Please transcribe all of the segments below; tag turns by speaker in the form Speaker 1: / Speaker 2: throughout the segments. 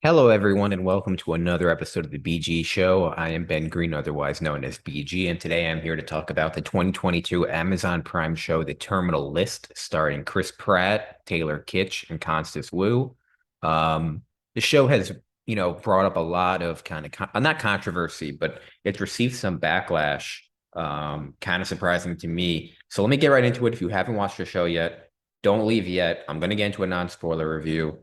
Speaker 1: Hello, everyone, and welcome to another episode of the BG Show. I am Ben Green, otherwise known as BG, and today I'm here to talk about the 2022 Amazon Prime show, The Terminal List, starring Chris Pratt, Taylor Kitsch, and Constance Wu. Um, the show has, brought up a lot of not controversy, but it's received some backlash, kind of surprising to me. So let me get right into it. If you haven't watched the show yet, don't leave yet. I'm going to get into a non-spoiler review.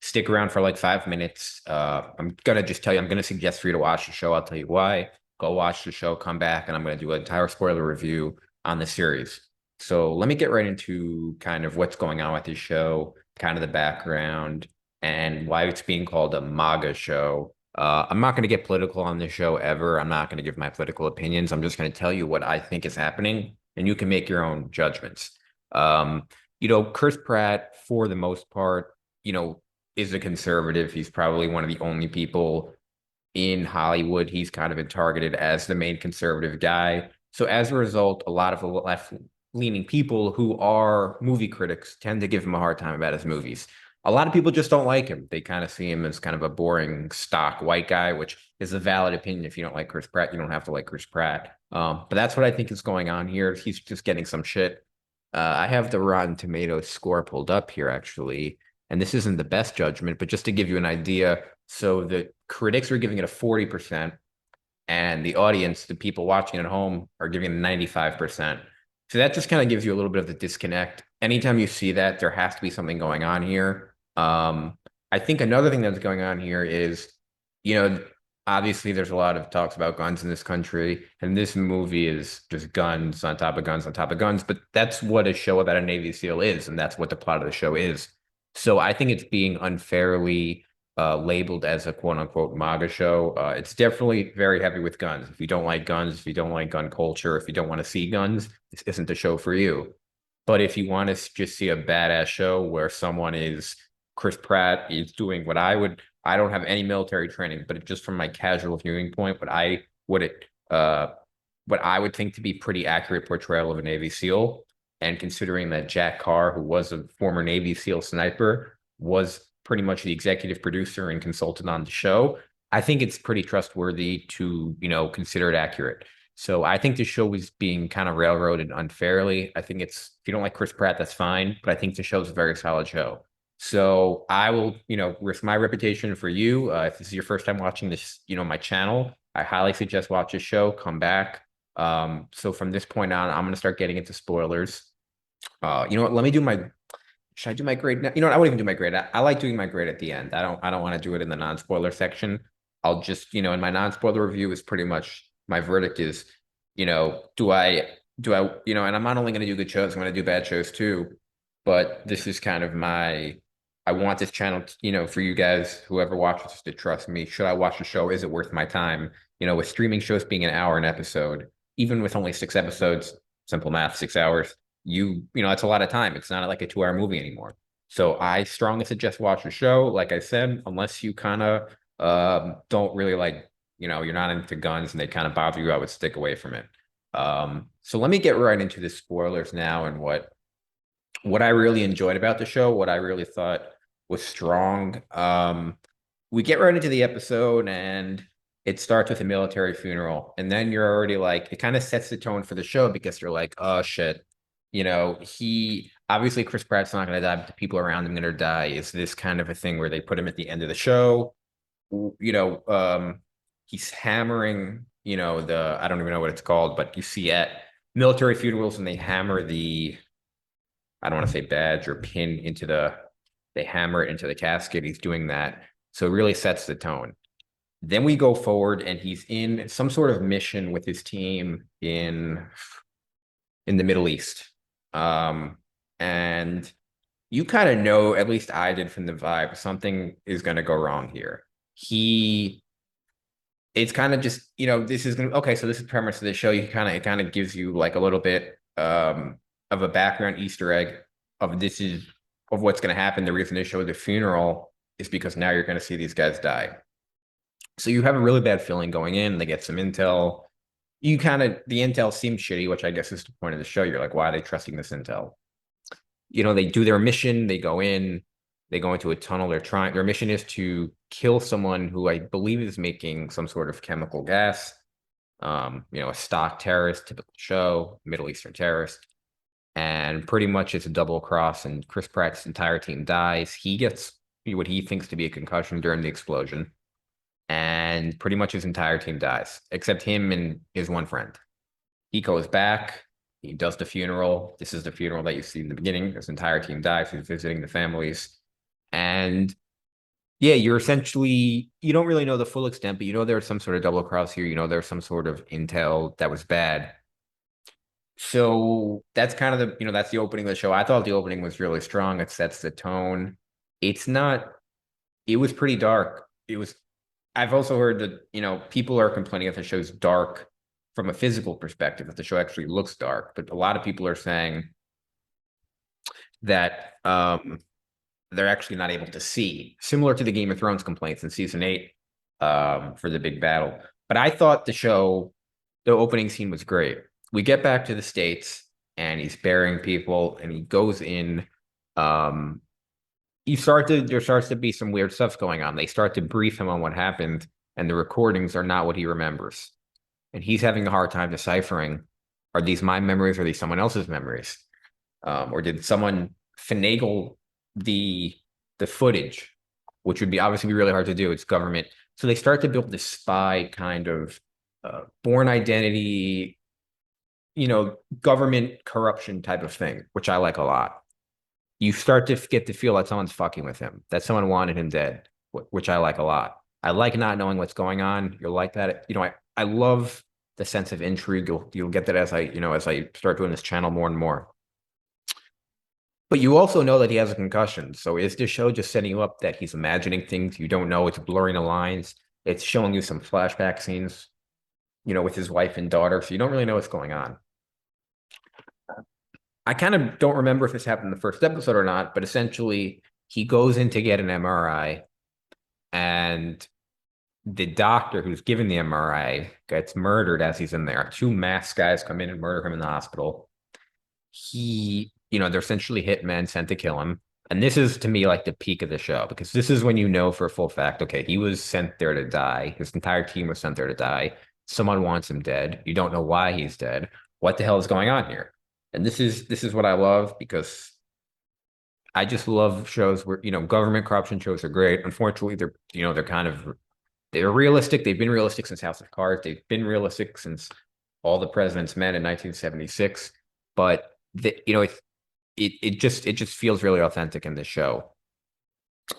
Speaker 1: Stick around for like 5 minutes. I'm gonna just tell you, I'm gonna suggest for you to watch the show. I'll tell you why. Go watch the show, come back, and I'm gonna do an entire spoiler review on the series. So let me get right into kind of what's going on with this show, kind of the background, and why it's being called a MAGA show. I'm not going to get political on this show ever. I'm not going to give my political opinions. I'm just going to tell you what I think is happening, and you can make your own judgments. Um, Chris Pratt, for the most part, is a conservative. He's probably one of the only people in Hollywood. He's kind of been targeted as the main conservative guy. So as a result, a lot of the left-leaning people who are movie critics tend to give him a hard time about his movies. A lot of people just don't like him. They kind of see him as kind of a boring stock white guy, which is a valid opinion. If you don't like Chris Pratt, you don't have to like Chris Pratt. But that's what I think is going on here. He's just getting some shit. I have the Rotten Tomatoes score pulled up here, actually, and this isn't the best judgment, but just to give you an idea, so the critics are giving it a 40%, and the audience, the people watching at home, are giving it 95%. So that just kind of gives you a little bit of the disconnect. Anytime you see that, there has to be something going on here. I think another thing that's going on here is, you know, obviously there's a lot of talks about guns in this country, and this movie is just guns on top of guns on top of guns, but that's what a show about a Navy SEAL is, and that's what the plot of the show is. So I think it's being unfairly labeled as a quote unquote MAGA show. It's definitely very heavy with guns. If you don't like guns, if you don't like gun culture, if you don't want to see guns, this isn't the show for you. But if you want to just see a badass show where someone is Chris Pratt is doing I don't have any military training, but just from my casual viewing point, uh, what I would think to be pretty accurate portrayal of a Navy SEAL. And considering that Jack Carr, who was a former Navy SEAL sniper, was pretty much the executive producer and consultant on the show, I think it's pretty trustworthy to, consider it accurate. So I think the show was being kind of railroaded unfairly. I think if you don't like Chris Pratt, that's fine, but I think the show's a very solid show. So I will, risk my reputation for you. If this is your first time watching this, my channel, I highly suggest watch this show, come back. So from this point on, I'm going to start getting into spoilers. You know what? Should I do my grade now? You know what? I won't even do my grade. I like doing my grade at the end. I don't want to do it in the non-spoiler section. I'll just, in my non-spoiler review is pretty much my verdict is, and I'm not only going to do good shows, I'm going to do bad shows too. But this is kind of I want this channel, for you guys, whoever watches this, to trust me. Should I watch the show? Is it worth my time? With streaming shows being an hour an episode, even with only 6 episodes, simple math, 6 hours, that's a lot of time. It's not like a 2 hour movie anymore. So I strongly suggest watch the show. Like I said, unless you kind of don't really like, you're not into guns and they kind of bother you, I would stick away from it. So let me get right into the spoilers now and what I really enjoyed about the show, what I really thought was strong. We get right into the episode and it starts with a military funeral. And then you're already like, it kind of sets the tone for the show because you're like, oh shit. He obviously Chris Pratt's not going to die, but the people around him are going to die. Is this kind of a thing where they put him at the end of the show? You know, um, he's hammering, I don't even know what it's called, but you see at military funerals and they hammer I don't want to say badge or pin they hammer it into the casket. He's doing that. So it really sets the tone. Then we go forward and he's in some sort of mission with his team in the Middle East. And you kind of know, at least I did from the vibe, something is going to go wrong here. It's kind of just, this is going to, okay, so this is the premise of the show. It kind of gives you like a little bit of a background Easter egg of what's going to happen. The reason they show the funeral is because now you're going to see these guys die. So you have a really bad feeling going in. They get some intel. The intel seems shitty, which I guess is the point of the show. You're like, why are they trusting this intel? They do their mission. They go in. They go into a tunnel. Their mission is to kill someone who I believe is making some sort of chemical gas. A stock terrorist, typical show, Middle Eastern terrorist. And pretty much it's a double cross, and Chris Pratt's entire team dies. He gets what he thinks to be a concussion during the explosion, and pretty much his entire team dies, except him and his one friend. He goes back, he does the funeral. This is the funeral that you see in the beginning. His entire team dies. He's visiting the families. And yeah, you don't really know the full extent, but you know there's some sort of double cross here. You know there's some sort of intel that was bad. So that's kind of that's the opening of the show. I thought the opening was really strong. It sets the tone. It's not, it was pretty dark. I've also heard that, people are complaining that the show's dark from a physical perspective, that the show actually looks dark. But a lot of people are saying that they're actually not able to see, similar to the Game of Thrones complaints in season 8 for the big battle. But I thought the opening scene was great. We get back to the States and he's burying people and he goes in. There starts to be some weird stuff going on. They start to brief him on what happened, and the recordings are not what he remembers. And he's having a hard time deciphering, are these my memories or are these someone else's memories? Or did someone finagle the footage, which would be obviously be really hard to do. It's government. So they start to build this spy kind of Born Identity, government corruption type of thing, which I like a lot. You start to get the feel that someone's fucking with him, that someone wanted him dead, which I like a lot. I like not knowing what's going on. You'll like that. I love the sense of intrigue. You'll get that as I start doing this channel more and more. But you also know that he has a concussion. So is this show just setting you up that he's imagining things you don't know? It's blurring the lines. It's showing you some flashback scenes, with his wife and daughter. So you don't really know what's going on. I kind of don't remember if this happened in the first episode or not, but essentially he goes in to get an MRI, and the doctor who's giving the MRI gets murdered as he's in there. Two masked guys come in and murder him in the hospital. They're essentially hitmen sent to kill him. And this is to me like the peak of the show, because this is when you know for a full fact, okay, he was sent there to die. His entire team was sent there to die. Someone wants him dead. You don't know why he's dead. What the hell is going on here? And this is what I love, because I just love shows where, government corruption shows are great. Unfortunately, they're realistic. They've been realistic since House of Cards. They've been realistic since All the President's Men in 1976. But it just feels really authentic in this show.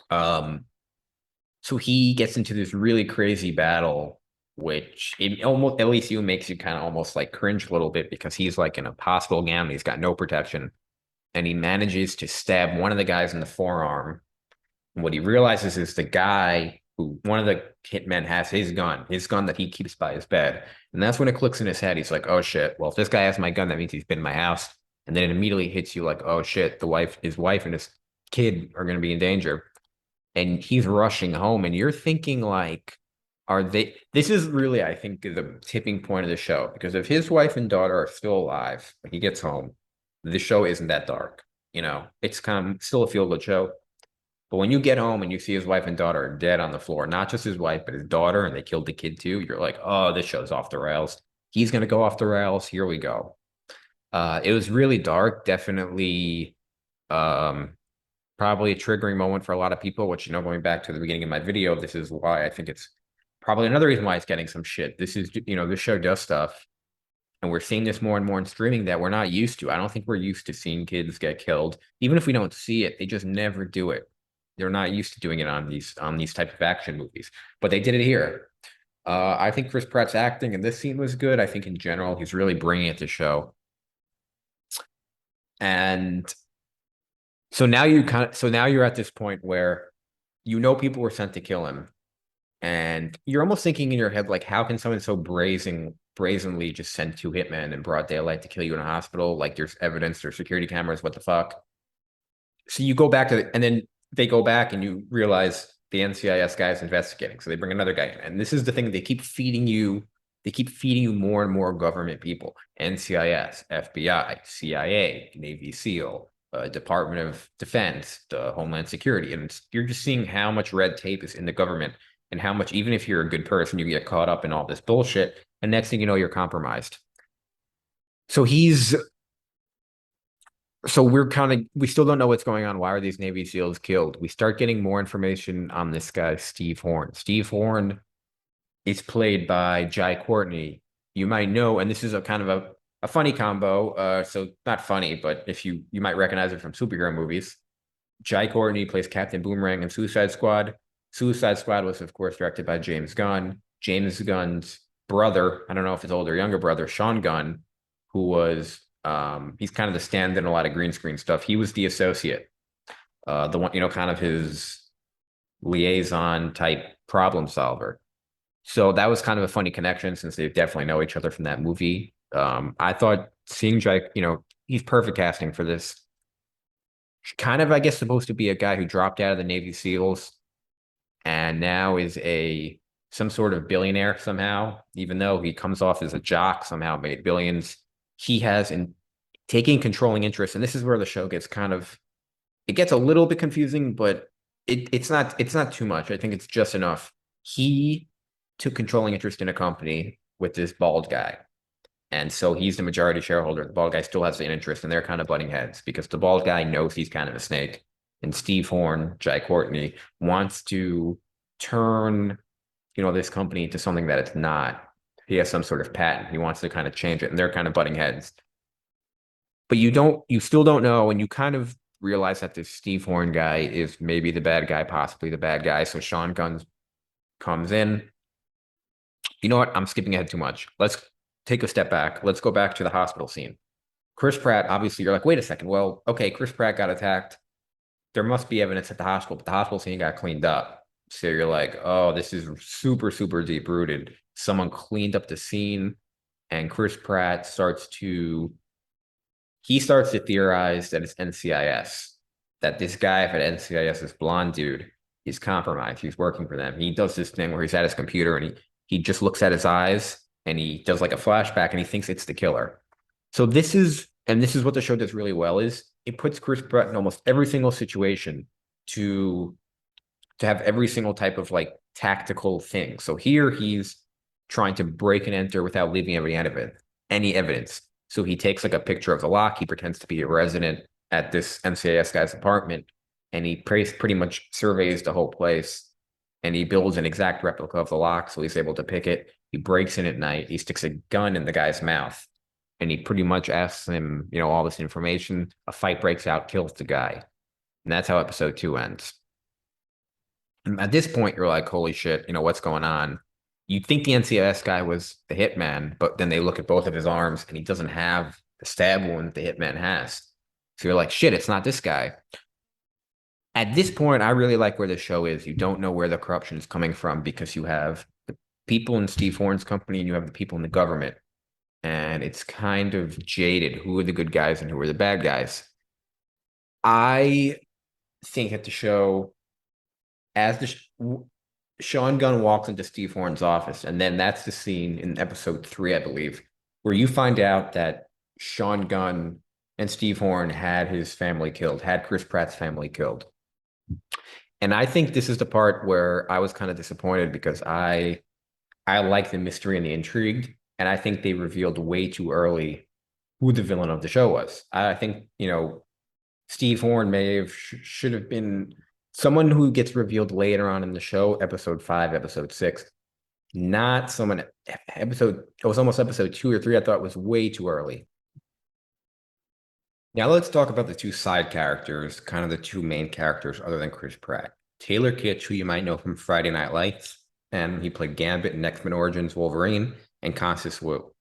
Speaker 1: So he gets into this really crazy battle, which it almost, at least you, makes you kind of almost like cringe a little bit, because he's like in a hospital gown, he's got no protection, and he manages to stab one of the guys in the forearm. And what he realizes is the guy one of the hitmen has his gun that he keeps by his bed. And that's when it clicks in his head. He's like, oh shit, well, if this guy has my gun, that means he's been in my house. And then it immediately hits you like, oh shit, his wife and his kid are going to be in danger. And he's rushing home, and you're thinking like, this is really, I think, the tipping point of the show, because if his wife and daughter are still alive when he gets home, the show isn't that dark. It's kind of still a feel-good show. But when you get home and you see his wife and daughter are dead on the floor, not just his wife, but his daughter, and they killed the kid too, you're like, oh, this show's off the rails. He's going to go off the rails. Here we go. It was really dark, definitely probably a triggering moment for a lot of people, which, going back to the beginning of my video, this is why I think it's probably another reason why it's getting some shit. This show does stuff, and we're seeing this more and more in streaming that we're not used to. I don't think we're used to seeing kids get killed. Even if we don't see it, they just never do it. They're not used to doing it on these type of action movies, but they did it here. I think Chris Pratt's acting in this scene was good. I think in general, he's really bringing it to show. And so now you're at this point where people were sent to kill him, and you're almost thinking in your head, like, how can someone so brazenly just send two hitmen in broad daylight to kill you in a hospital? Like, there's evidence, there's security cameras, what the fuck? So you go back to and then they go back and you realize the NCIS guy is investigating. So they bring another guy in. And this is the thing, they keep feeding you more and more government people. NCIS, FBI, CIA, Navy SEAL, Department of Defense, the Homeland Security, and you're just seeing how much red tape is in the government and how much, even if you're a good person, you get caught up in all this bullshit, and next thing you know, you're compromised. So he's so we still don't know what's going on. Why are these Navy SEALs killed? We start getting more information on this guy, Steve Horn. Steve Horn is played by Jai Courtney. You might know, and this is a kind of a funny combo. So not funny, but if you might recognize it from superhero movies. Jai Courtney plays Captain Boomerang in Suicide Squad. Suicide Squad was, of course, directed by James Gunn. James Gunn's brother, I don't know if his older or younger brother, Sean Gunn, who was he's kind of the stand in a lot of green screen stuff. He was the associate, the one, kind of his liaison type problem solver. So that was kind of a funny connection since they definitely know each other from that movie. I thought seeing Jai, he's perfect casting for this. Kind of, I guess, supposed to be a guy who dropped out of the Navy SEALs and now is some sort of billionaire somehow, even though he comes off as a jock, somehow made billions. He has in taking controlling interest, and this is where the show it gets a little bit confusing, but it's not too much. I think it's just enough. He took controlling interest in a company with this bald guy. And so he's the majority shareholder. The bald guy still has an interest, and they're kind of butting heads because the bald guy knows he's kind of a snake. And Steve Horn, Jai Courtney, wants to turn, this company into something that it's not. He has some sort of patent. He wants to kind of change it, and they're kind of butting heads. But you still don't know, and you kind of realize that this Steve Horn guy is maybe the bad guy, possibly the bad guy. So Sean Gunn comes in. You know what? I'm skipping ahead too much. Let's take a step back. Let's go back to the hospital scene. Chris Pratt, obviously, you're like, wait a second. Well, okay, Chris Pratt got attacked. There must be evidence at the hospital, but the hospital scene got cleaned up. So you're like, oh, this is super, super deep rooted. Someone cleaned up the scene, and Chris Pratt starts to theorize that it's NCIS, that this guy at NCIS, this blonde dude, is compromised. He's working for them. He does this thing where he's at his computer and he just looks at his eyes and he does like a flashback and he thinks it's the killer. So this is what the show does really well is it puts Chris Pratt in almost every single situation to have every single type of like tactical thing. So here he's trying to break and enter without leaving any evidence. So he takes like a picture of the lock. He pretends to be a resident at this NCIS guy's apartment, and he pretty much surveys the whole place. And he builds an exact replica of the lock, so he's able to pick it. He breaks in at night. He sticks a gun in the guy's mouth, and he pretty much asks him, all this information. A fight breaks out, kills the guy, and that's how episode 2 ends. And at this point, you're like, holy shit, what's going on? You'd think the NCIS guy was the hitman, but then they look at both of his arms and he doesn't have the stab wound that the hitman has. So you're like, shit, it's not this guy. At this point, I really like where the show is. You don't know where the corruption is coming from because you have the people in Steve Horn's company and you have the people in the government. And it's kind of jaded. Who are the good guys and who are the bad guys? I think that the show, Sean Gunn walks into Steve Horn's office, and then that's the scene in episode 3, I believe, where you find out that Sean Gunn and Steve Horn had his family killed, had Chris Pratt's family killed. And I think this is the part where I was kind of disappointed because I like the mystery and the intrigue, and I think they revealed way too early who the villain of the show was. I think, Steve Horn should have been someone who gets revealed later on in the show, episode 5, episode 6, not someone it was almost episode 2 or 3. I thought was way too early. Now let's talk about the two side characters, kind of the two main characters other than Chris Pratt. Taylor Kitsch, who you might know from Friday Night Lights, and he played Gambit in X-Men Origins Wolverine, and Constance Wu.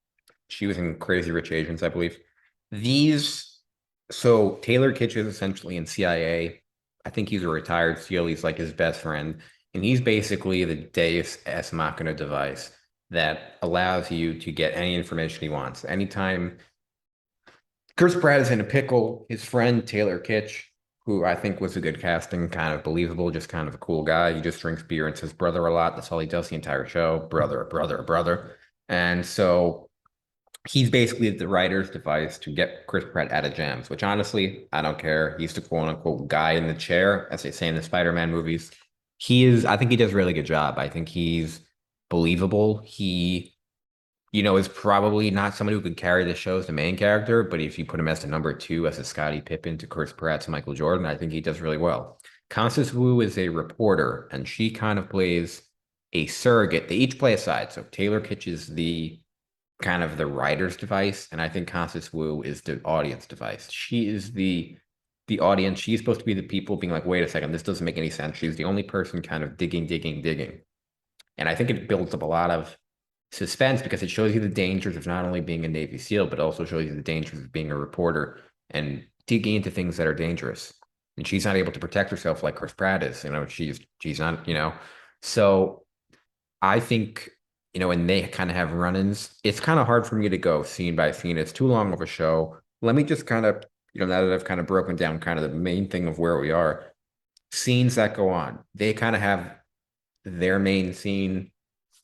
Speaker 1: She was in Crazy Rich Asians, I believe. So Taylor Kitsch is essentially in CIA. I think he's a retired SEAL. He's like his best friend. And he's basically the Deus Ex Machina device that allows you to get any information he wants. Anytime Chris Pratt is in a pickle, his friend Taylor Kitsch, who I think was a good casting, kind of believable, just kind of a cool guy. He just drinks beer and says brother a lot. That's all he does the entire show. Brother, brother, brother. And so he's basically the writer's device to get Chris Pratt out of jams, which honestly, I don't care. He's the quote unquote guy in the chair, as they say in the Spider-Man movies. I think he does a really good job. I think he's believable. Is probably not somebody who could carry the show as the main character, but if you put him as the number two, as a Scottie Pippen to Chris Pratt's Michael Jordan, I think he does really well. Constance Wu is a reporter, and she kind of plays a surrogate. They each play a side. So Taylor Kitsch is the kind of the writer's device, and I think Constance Wu is the audience device. She is the audience. She's supposed to be the people being like, wait a second, this doesn't make any sense. She's the only person kind of digging, digging, digging. And I think it builds up a lot of suspense because it shows you the dangers of not only being a Navy SEAL, but also shows you the dangers of being a reporter and digging into things that are dangerous. And she's not able to protect herself like Chris Pratt is. She's not, So I think, when they kind of have run-ins, it's kind of hard for me to go scene by scene. It's too long of a show. Let me just kind of, now that I've kind of broken down kind of the main thing of where we are, scenes that go on, they kind of have their main scene.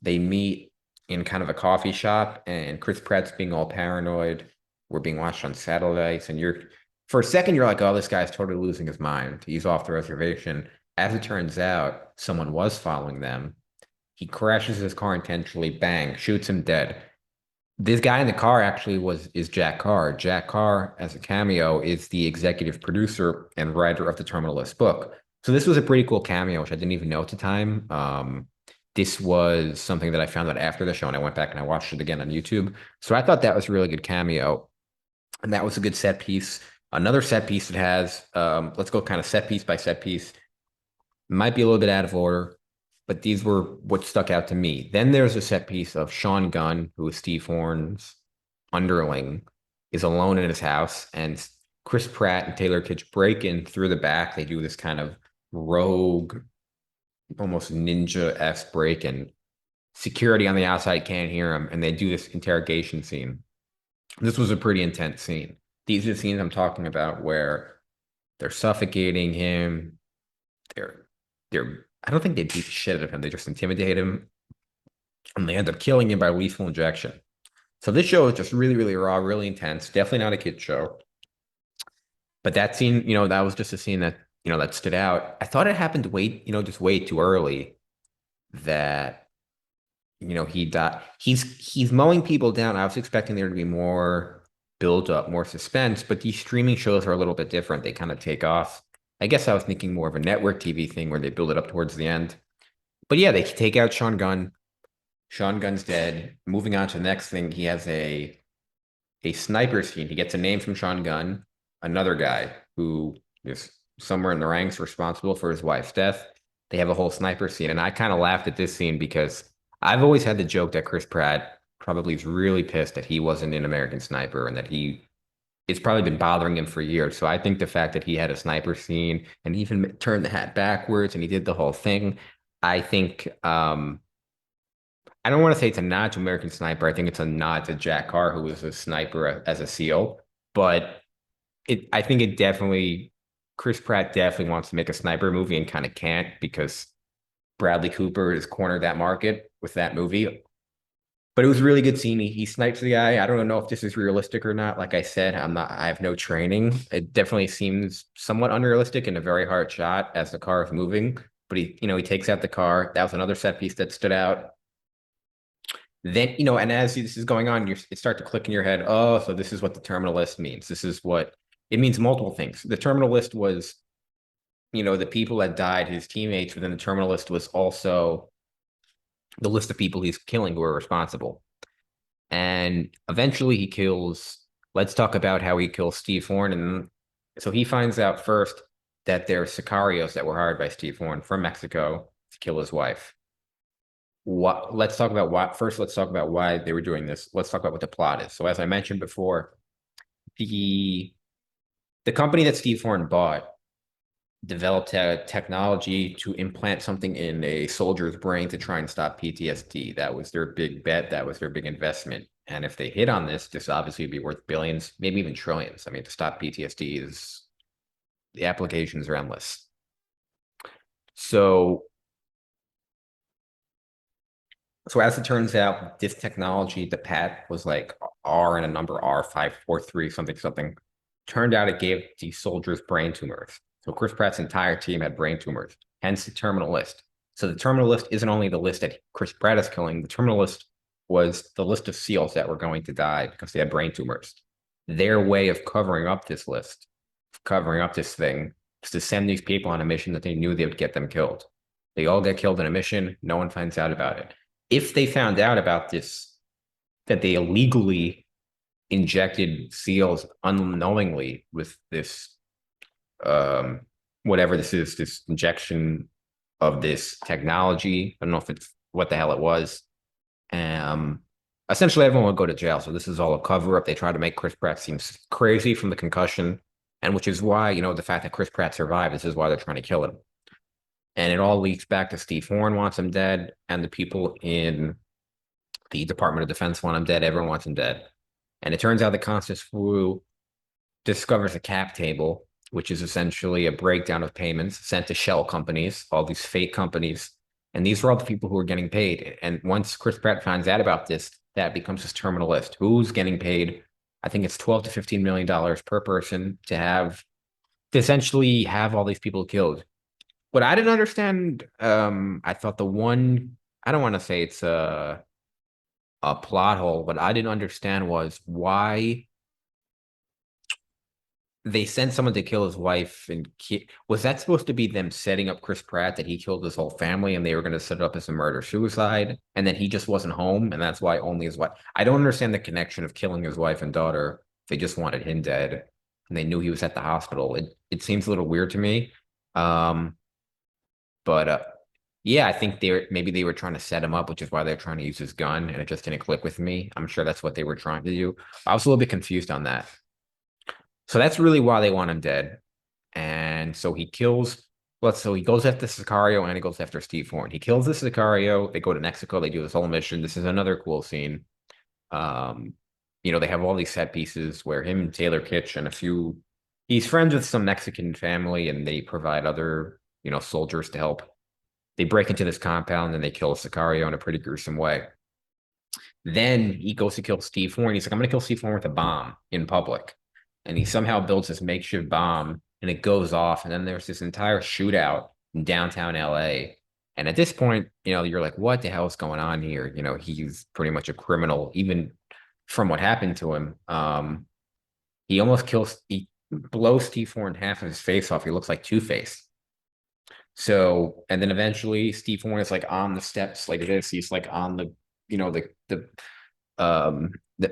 Speaker 1: They meet in kind of a coffee shop, and Chris Pratt's being all paranoid. We're being watched on satellites, and for a second, you're like, oh, this guy's totally losing his mind. He's off the reservation. As it turns out, someone was following them. He crashes his car intentionally, bang, shoots him dead. This guy in the car actually is Jack Carr. Jack Carr, as a cameo, is the executive producer and writer of the Terminal List book. So this was a pretty cool cameo, which I didn't even know at the time. This was something that I found out after the show, and I went back and I watched it again on YouTube. So I thought that was a really good cameo, and that was a good set piece. Another set piece that has, let's go kind of set piece by set piece. Might be a little bit out of order, but these were what stuck out to me. Then there's a set piece of Sean Gunn, who is Steve Horn's underling, is alone in his house, and Chris Pratt and Taylor Kitsch break in through the back. They do this kind of rogue, almost ninja-esque break in. Security on the outside can't hear him, and they do this interrogation scene. This was a pretty intense scene. These are the scenes I'm talking about where they're suffocating him. They're I don't think they beat the shit out of him. They just intimidate him, and they end up killing him by lethal injection. So this show is just really, really raw, really intense. Definitely not a kid show. But that scene, that was just a scene that, that stood out. I thought it happened just way too early that, he died. He's mowing people down. I was expecting there to be more build up, more suspense, but these streaming shows are a little bit different. They kind of take off. I guess I was thinking more of a network TV thing where they build it up towards the end. But yeah, they take out Sean Gunn. Sean Gunn's dead. Moving on to the next thing, he has a sniper scene. He gets a name from Sean Gunn, another guy who is somewhere in the ranks responsible for his wife's death. They have a whole sniper scene, and I kind of laughed at this scene because I've always had the joke that Chris Pratt probably is really pissed that he wasn't an American Sniper and that it's probably been bothering him for years. So I think the fact that he had a sniper scene and even turned the hat backwards and he did the whole thing, I think I don't want to say it's a nod to American Sniper. I think it's a nod to Jack Carr, who was a sniper as a SEAL. But I think it definitely, Chris Pratt definitely wants to make a sniper movie and kind of can't because Bradley Cooper has cornered that market with that movie. But it was a really good scene. He snipes the guy. I don't know if this is realistic or not. Like I said, I have no training. It definitely seems somewhat unrealistic and a very hard shot as the car is moving. But he takes out the car. That was another set piece that stood out. Then, and as this is going on, it start to click in your head. Oh, so this is what the terminal list means. This is what it means. Multiple things. The terminal list was, the people that died, his teammates, but then the terminal list was also the list of people he's killing who are responsible. And eventually he kills, let's talk about how he kills Steve Horn. And so he finds out first that they're sicarios that were hired by Steve Horn from Mexico to kill his wife. Let's talk about why they were doing this. Let's talk about what the plot is. So as I mentioned before, the company that Steve Horn bought developed a technology to implant something in a soldier's brain to try and stop PTSD. That was their big bet. That was their big investment. And if they hit on this obviously would be worth billions, maybe even trillions. I mean, to stop PTSD the applications are endless. So So as it turns out, this technology, the PAT was like R and a number R543 something something. Turned out it gave these soldiers brain tumors. So Chris Pratt's entire team had brain tumors, hence the terminal list. So the terminal list isn't only the list that Chris Pratt is killing, the terminal list was the list of SEALs that were going to die because they had brain tumors. Their way of covering up this list, covering up this thing, is to send these people on a mission that they knew they would get them killed. They all get killed in a mission. No one finds out about it. If they found out about this, that they illegally injected SEALs unknowingly with this, um, whatever this is, this injection of this technology. I don't know if it's what the hell it was. Um, Essentially, everyone would go to jail. So this is all a cover up. They try to make Chris Pratt seem crazy from the concussion, and which is why, the fact that Chris Pratt survived, this is why they're trying to kill him. And it all leads back to Steve Horn wants him dead, and the people in the Department of Defense want him dead. Everyone wants him dead. And it turns out that Constance Wu discovers a cap table, which is essentially a breakdown of payments sent to shell companies, all these fake companies. And these are all the people who are getting paid. And once Chris Pratt finds out about this, that becomes his terminal list. Who's getting paid? I think it's 12 to $15 million per person to essentially have all these people killed. What I didn't understand, I thought I don't want to say it's a plot hole. What I didn't understand was why they sent someone to kill his wife and was that supposed to be them setting up Chris Pratt that he killed his whole family and they were going to set it up as a murder suicide and then he just wasn't home and that's why only his wife. I don't understand the connection of killing his wife and daughter. They just wanted him dead and they knew he was at the hospital. It seems a little weird to me. Um, but yeah, I think maybe they were trying to set him up, which is why they're trying to use his gun, and it just didn't click with me. I'm sure that's what they were trying to do. I was a little bit confused on that. So that's really why they want him dead. And so he kills. So he goes after Sicario and he goes after Steve Horn. He kills the Sicario. They go to Mexico. They do this whole mission. This is another cool scene. Um, they have all these set pieces where him and Taylor Kitsch and he's friends with some Mexican family and they provide other, soldiers to help. They break into this compound and they kill Sicario in a pretty gruesome way. Then he goes to kill Steve Horn. He's like, I'm going to kill Steve Horn with a bomb in public. And he somehow builds this makeshift bomb and it goes off. And then there's this entire shootout in downtown LA. And at this point, you're like, what the hell is going on here? He's pretty much a criminal, even from what happened to him. He blows Steve Horn half of his face off. He looks like Two-Face. So, and then eventually Steve Horn is like on the steps like this. He's like on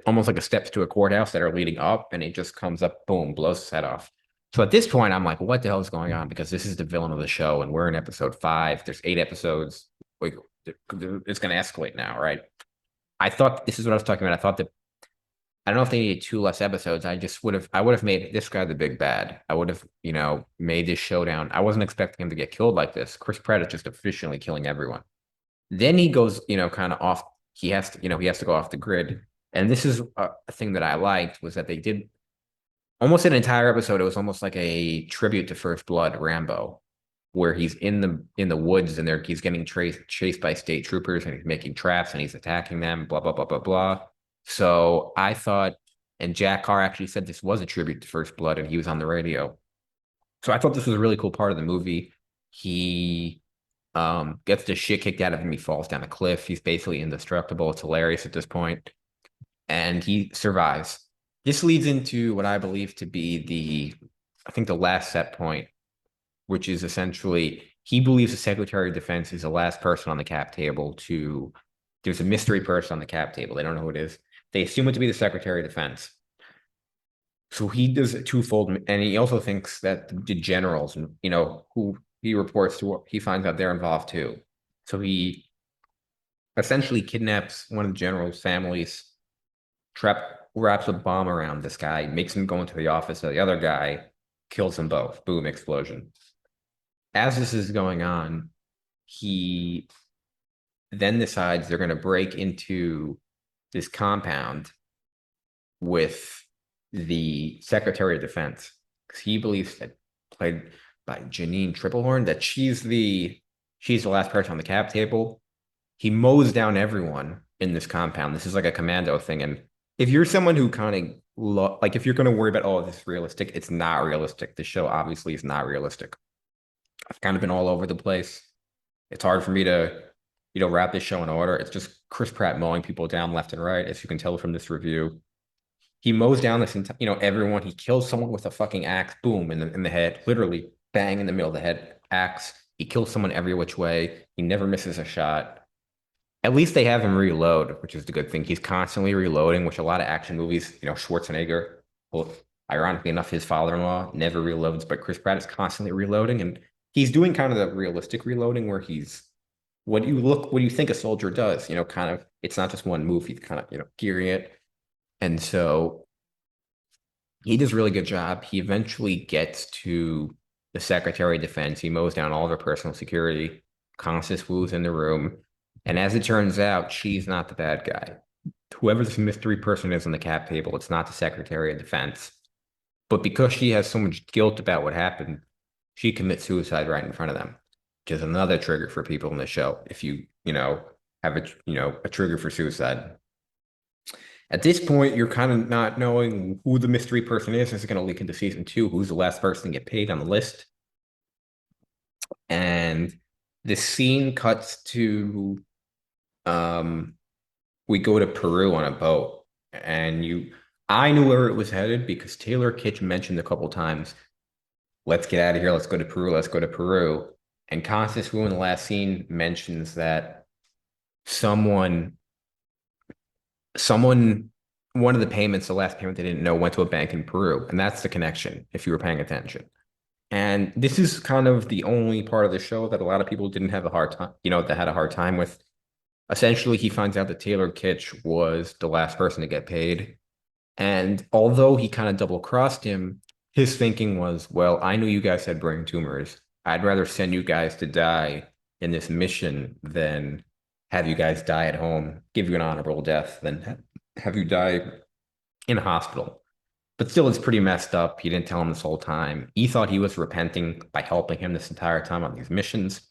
Speaker 1: almost like the steps to a courthouse that are leading up, and he just comes up, boom, blows his head off. So at this point, I'm like, what the hell is going on? Because this is the villain of the show, and we're in episode 5. There's 8 episodes. Like, it's going to escalate now, right? I thought this is what I was talking about. I thought that I don't know if they needed 2 less episodes. I would have made this guy the big bad. I would have, made this showdown. I wasn't expecting him to get killed like this. Chris Pratt is just efficiently killing everyone. Then he goes, kind of off. He has to go off the grid. And this is a thing that I liked was that they did almost an entire episode. It was almost like a tribute to First Blood, Rambo, where he's in the woods and he's getting chased by state troopers and he's making traps and he's attacking them. Blah blah blah blah blah. So I thought, and Jack Carr actually said this was a tribute to First Blood, and he was on the radio. So I thought this was a really cool part of the movie. He gets the shit kicked out of him. He falls down a cliff. He's basically indestructible. It's hilarious at this point. And he survives. This leads into what I believe to be I think the last set point, which is essentially he believes the Secretary of Defense is the last person on the cap table there's a mystery person on the cap table. They don't know who it is. They assume it to be the Secretary of Defense. So he does a twofold, and he also thinks that the generals, who he reports to, he finds out they're involved too. So he essentially kidnaps one of the general's families, wraps a bomb around this guy, makes him go into the office of the other guy, kills them both. Boom, explosion. As this is going on, he then decides they're going to break into this compound with the Secretary of Defense because he believes that, played by Janine Triplehorn, that she's the last person on the cap table. He mows down everyone in this compound. This is like a commando thing. And if you're someone who kind of like, if you're going to worry about, oh, this is realistic, it's not realistic. The show obviously is not realistic. I've kind of been all over the place. It's hard for me to, wrap this show in order. It's just Chris Pratt mowing people down left and right, as you can tell from this review. He mows down this entire, everyone. He kills someone with a fucking axe, boom, in the head, literally bang in the middle of the head, axe. He kills someone every which way. He never misses a shot. At least they have him reload, which is the good thing. He's constantly reloading, which a lot of action movies, Schwarzenegger, well, ironically enough, his father-in-law never reloads, but Chris Pratt is constantly reloading, and he's doing kind of the realistic reloading where he's what do you think a soldier does? Kind of it's not just one move, he's kind of, gearing it. And so he does a really good job. He eventually gets to the Secretary of Defense. He mows down all of her personal security. Constance Wu's in the room. And as it turns out, she's not the bad guy. Whoever this mystery person is on the cap table, it's not the Secretary of Defense. But because she has so much guilt about what happened, she commits suicide right in front of them, which is another trigger for people in the show. If have a trigger for suicide. At this point, you're kind of not knowing who the mystery person is. This is going to leak into season 2. Who's the last person to get paid on the list? And the scene cuts to we go to Peru on a boat. And I knew where it was headed because Taylor Kitsch mentioned a couple times, let's get out of here, let's go to Peru, let's go to Peru. And Constance Wu in the last scene mentions that someone one of the payments, the last payment they didn't know, went to a bank in Peru. And that's the connection, if you were paying attention. And this is kind of the only part of the show that a lot of people didn't have a hard time, that had a hard time with. Essentially, he finds out that Taylor Kitsch was the last person to get paid. And although he kind of double crossed him, his thinking was, well, I knew you guys had brain tumors. I'd rather send you guys to die in this mission than have you guys die at home, give you an honorable death, than have you die in a hospital. But still, it's pretty messed up. He didn't tell him this whole time. He thought he was repenting by helping him this entire time on these missions.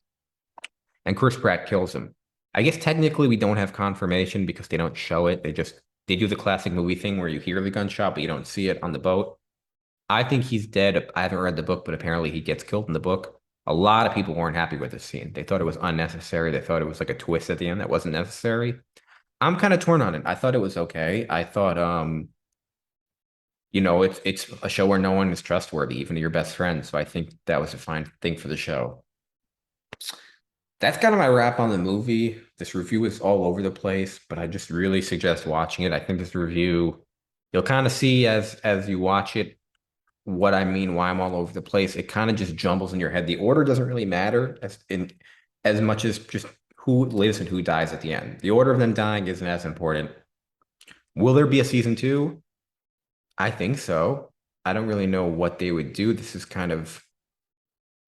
Speaker 1: And Chris Pratt kills him. I guess technically we don't have confirmation because they don't show it. They do the classic movie thing where you hear the gunshot, but you don't see it on the boat. I think he's dead. I haven't read the book, but apparently he gets killed in the book. A lot of people weren't happy with this scene. They thought it was unnecessary. They thought it was like a twist at the end that wasn't necessary. I'm kind of torn on it. I thought it was okay. I thought, it's a show where no one is trustworthy, even your best friend. So I think that was a fine thing for the show. That's kind of my wrap on the movie. This review is all over the place, but I just really suggest watching it. I think this review, you'll kind of see as you watch it what I mean, why I'm all over the place. It kind of just jumbles in your head. The order doesn't really matter as much as just who lives and who dies at the end. The order of them dying isn't as important. Will there be a season 2? I think so. I don't really know what they would do. This is kind of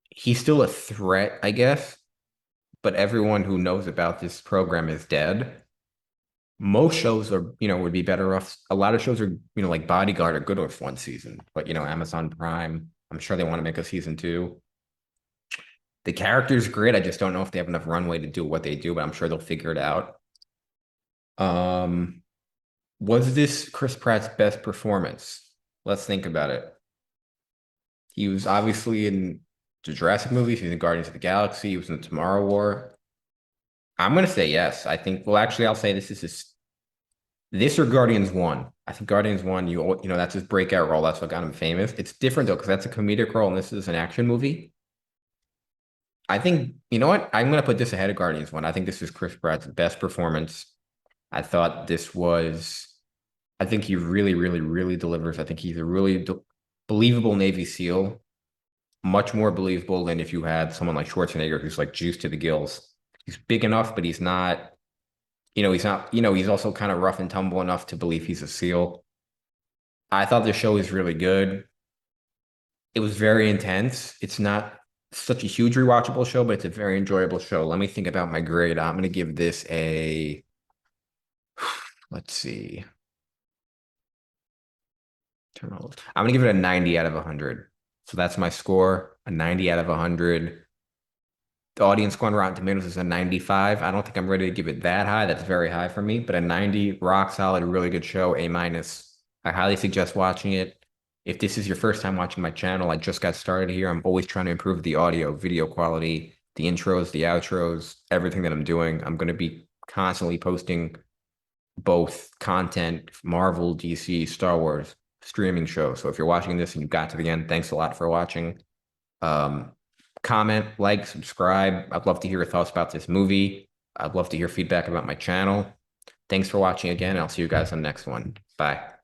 Speaker 1: he's still a threat, I guess, but everyone who knows about this program is dead. Most shows are, would be better off. A lot of shows are, like Bodyguard are good with one season, but Amazon Prime, I'm sure they want to make a season 2. The character's great. I just don't know if they have enough runway to do what they do, but I'm sure they'll figure it out. Was this Chris Pratt's best performance? Let's think about it. He was obviously in the Jurassic movies. He was in Guardians of the Galaxy. He was in the Tomorrow War. I'm gonna say yes. I think. Well, actually, I'll say this or Guardians 1. I think Guardians 1. That's his breakout role. That's what got him famous. It's different though because that's a comedic role and this is an action movie. I think you know what? I'm gonna put this ahead of Guardians 1. I think this is Chris Pratt's best performance. I thought this was. I think he really, really, really delivers. I think he's a really believable Navy SEAL, much more believable than if you had someone like Schwarzenegger who's like juiced to the gills. He's big enough, but he's not, he's also kind of rough and tumble enough to believe he's a SEAL. I thought the show was really good. It was very intense. It's not such a huge rewatchable show, but it's a very enjoyable show. Let me think about my grade. I'm going to give this let's see. I'm going to give it a 90 out of 100. So that's my score, a 90 out of 100. The audience score on Rotten Tomatoes is a 95. I don't think I'm ready to give it that high. That's very high for me, but a 90, rock solid, really good show, A minus. I highly suggest watching it. If this is your first time watching my channel, I just got started here. I'm always trying to improve the audio, video quality, the intros, the outros, everything that I'm doing. I'm going to be constantly posting both content, Marvel, DC, Star Wars, streaming shows. So if you're watching this and you got to the end, thanks a lot for watching. Um, Comment, like, subscribe. I'd love to hear your thoughts about this movie. I'd love to hear feedback about my channel. Thanks for watching again. I'll see you guys on the next one. Bye.